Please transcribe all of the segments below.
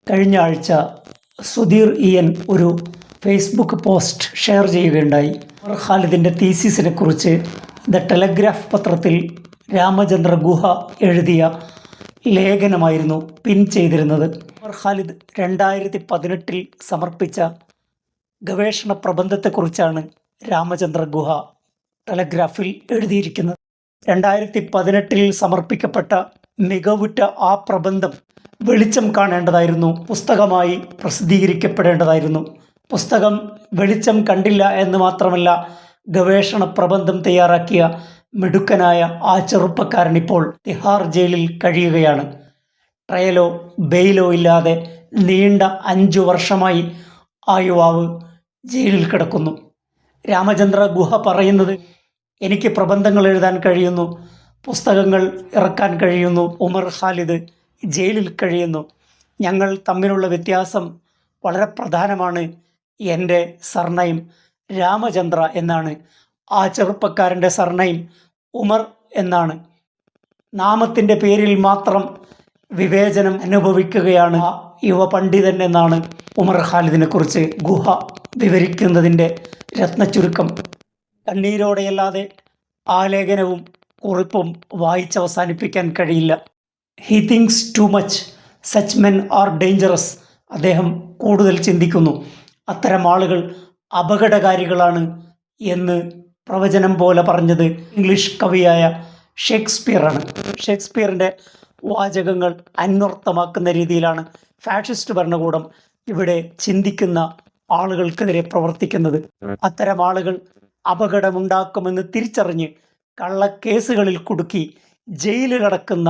കഴിഞ്ഞ ആഴ്ച സുധീർ ഇയൻ ഒരു ഫേസ്ബുക്ക് പോസ്റ്റ് ഷെയർ ചെയ്യുകയുണ്ടായി. ഉമർ ഖാലിദിൻ്റെ തീസിസിനെ കുറിച്ച് ദ ടെലഗ്രാഫ് പത്രത്തിൽ രാമചന്ദ്ര ഗുഹ എഴുതിയ ലേഖനമായിരുന്നു പിൻ ചെയ്തിരുന്നത്. ഉമർ ഖാലിദ് 2018 സമർപ്പിച്ച ഗവേഷണ പ്രബന്ധത്തെക്കുറിച്ചാണ് രാമചന്ദ്ര ഗുഹ ടെലഗ്രാഫിൽ എഴുതിയിരിക്കുന്നത്. 2018 സമർപ്പിക്കപ്പെട്ട മികവുറ്റ ആ പ്രബന്ധം വെളിച്ചം കാണേണ്ടതായിരുന്നു, പുസ്തകമായി പ്രസിദ്ധീകരിക്കപ്പെടേണ്ടതായിരുന്നു. പുസ്തകം വെളിച്ചം കണ്ടില്ല എന്ന് മാത്രമല്ല, ഗവേഷണ പ്രബന്ധം തയ്യാറാക്കിയ മിടുക്കനായ ആ ചെറുപ്പക്കാരൻ ഇപ്പോൾ തിഹാർ ജയിലിൽ കഴിയുകയാണ്. ട്രയലോ ബെയിലോ ഇല്ലാതെ നീണ്ട 5 വർഷമായി ആ യുവാവ് ജയിലിൽ കിടക്കുന്നു. രാമചന്ദ്ര ഗുഹ പറയുന്നത്, എനിക്ക് പ്രബന്ധങ്ങൾ എഴുതാൻ കഴിയുന്നു, പുസ്തകങ്ങൾ ഇറക്കാൻ കഴിയുന്നു, ഉമർ ഖാലിദ് ജയിലിൽ കഴിയുന്നു. ഞങ്ങൾ തമ്മിലുള്ള വ്യത്യാസം വളരെ പ്രധാനമാണ്. എൻ്റെ സർനെയിം രാമചന്ദ്ര എന്നാണ്, ആ ചെറുപ്പക്കാരൻ്റെ സർനെയിം ഉമർ എന്നാണ്. നാമത്തിൻ്റെ പേരിൽ മാത്രം വിവേചനം അനുഭവിക്കുകയാണ് ആ യുവ പണ്ഡിതൻ എന്നാണ് ഉമർ ഖാലിദിനെ കുറിച്ച് ഗുഹ വിവരിക്കുന്നതിൻ്റെ രത്നച്ചുരുക്കം. കണ്ണീരോടെയല്ലാതെ ആ ലേഖനവും കുറിപ്പും വായിച്ചവസാനിപ്പിക്കാൻ കഴിയില്ല. He things too much, such men are dangerous. അദ്ദേഹം കൂടുതൽ ചിന്തിക്കുന്നു, അത്തരം ആളുകൾ അപകടകാരികളാണ് എന്ന് പ്രവചനം പോലെ പറഞ്ഞത് ഇംഗ്ലീഷ് കവിയായ ഷേക്സ്പിയറാണ്. ഷേക്സ്പിയറിൻ്റെ വാചകങ്ങൾ അന്വർത്ഥമാക്കുന്ന രീതിയിലാണ് ഫാഷിസ്റ്റ് ഭരണകൂടം ഇവിടെ ചിന്തിക്കുന്ന ആളുകൾക്കെതിരെ പ്രവർത്തിക്കുന്നത്. അത്തരം ആളുകൾ അപകടമുണ്ടാക്കുമെന്ന് തിരിച്ചറിഞ്ഞ് കള്ളക്കേസുകളിൽ കുടുക്കി ജയിലിലടക്കുന്ന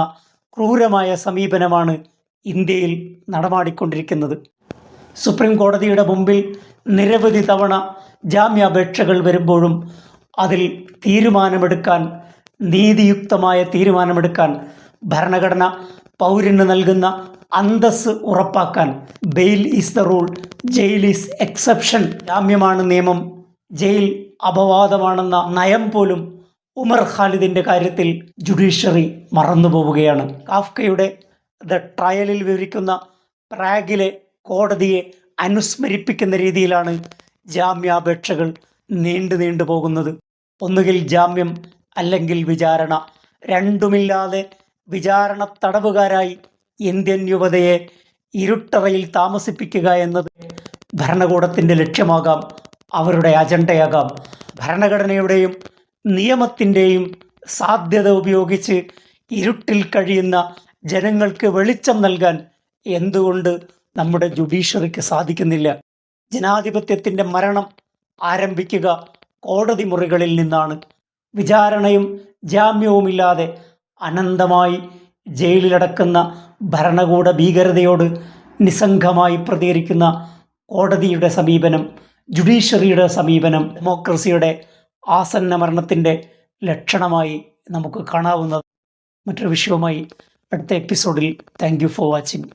ക്രൂരമായ സമീപനമാണ് ഇന്ത്യയിൽ നടമാടിക്കൊണ്ടിരിക്കുന്നത്. സുപ്രീം കോടതിയുടെ മുമ്പിൽ നിരവധി തവണ ജാമ്യാപേക്ഷകൾ വരുമ്പോഴും അതിൽ തീരുമാനമെടുക്കാൻ, നീതിയുക്തമായ തീരുമാനമെടുക്കാൻ, ഭരണഘടന പൗരന് നൽകുന്ന അന്തസ്സ് ഉറപ്പാക്കാൻ, bail is the rule, jail is exception, ജാമ്യമാണ് നിയമം, ജയിൽ അപവാദമാണെന്ന നയം പോലും ഉമർ ഖാലിദിൻ്റെ കാര്യത്തിൽ ജുഡീഷ്യറി മറന്നുപോവുകയാണ്. കാഫ്കയുടെ ദ ട്രയലിൽ വിവരിക്കുന്ന പ്രാഗിലെ കോടതിയെ അനുസ്മരിപ്പിക്കുന്ന രീതിയിലാണ് ജാമ്യാപേക്ഷകൾ നീണ്ടു പോകുന്നത്. ഒന്നുകിൽ ജാമ്യം അല്ലെങ്കിൽ വിചാരണ, രണ്ടുമില്ലാതെ വിചാരണ തടവുകാരായി ഇന്ത്യൻ യുവതയെ ഇരുട്ടറയിൽ താമസിപ്പിക്കുക എന്നത് ഭരണകൂടത്തിൻ്റെ ലക്ഷ്യമാകാം, അവരുടെ അജണ്ടയാകാം. ഭരണഘടനയുടെയും നിയമത്തിൻ്റെയും സാധ്യത ഉപയോഗിച്ച് ഇരുട്ടിൽ കഴിയുന്ന ജനങ്ങൾക്ക് വെളിച്ചം നൽകാൻ എന്തുകൊണ്ട് നമ്മുടെ ജുഡീഷ്യറിക്ക് സാധിക്കുന്നില്ല? ജനാധിപത്യത്തിൻ്റെ മരണം ആരംഭിക്കുക കോടതി മുറികളിൽ നിന്നാണ്. വിചാരണയും ജാമ്യവുമില്ലാതെ അനന്തമായി ജയിലിലടക്കുന്ന ഭരണകൂട ഭീകരതയോട് നിസ്സംഗമായി പ്രതികരിക്കുന്ന കോടതിയുടെ സമീപനം, ജുഡീഷ്യറിയുടെ സമീപനം ഡെമോക്രസിയുടെ ആസന്ന മരണത്തിൻ്റെ ലക്ഷണമായി നമുക്ക് കാണാവുന്നത്. മറ്റൊരു വിഷയവുമായി അടുത്ത എപ്പിസോഡിൽ. Thank you for watching.